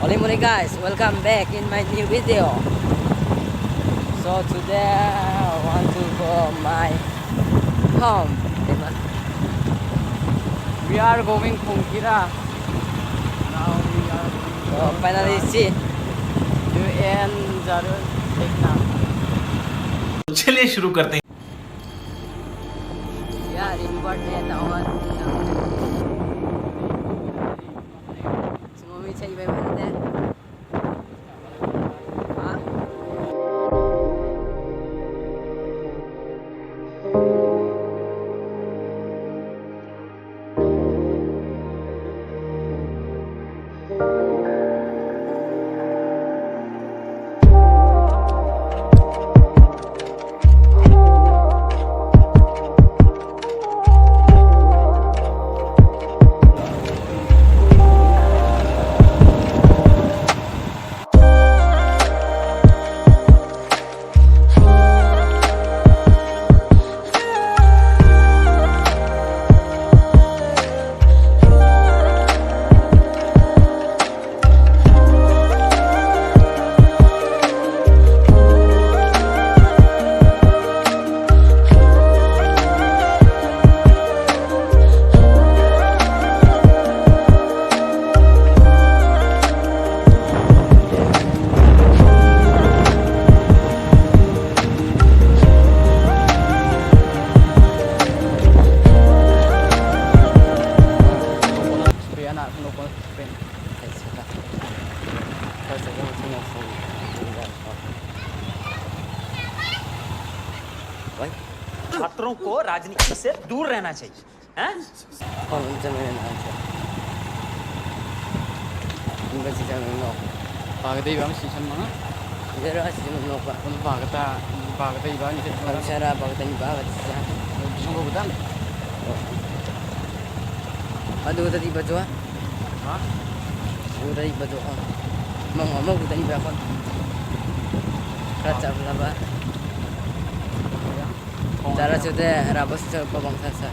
Holy moly guys, welcome back in my new video. So today I want to go my home. We are going Pungkira. Now we are So finally see. to end Ekna. चलिए शुरू करते हैं. Yeah, important naman. Sumumi sa iba iba natin. Ha? छात्रों को राजनीति से दूर रहना चाहिए हैं? Bagay ba ang season mga? Zero kasi mo pa. Kung bagay ba ni Pag sarap, pag tani bakit sa. Gusto ko ba? Ado tadi ba to? Ha? Ado tadi ba to? Mau tadi ba kon? Raja ba? Cara sudah rabos sa pabangsa sa.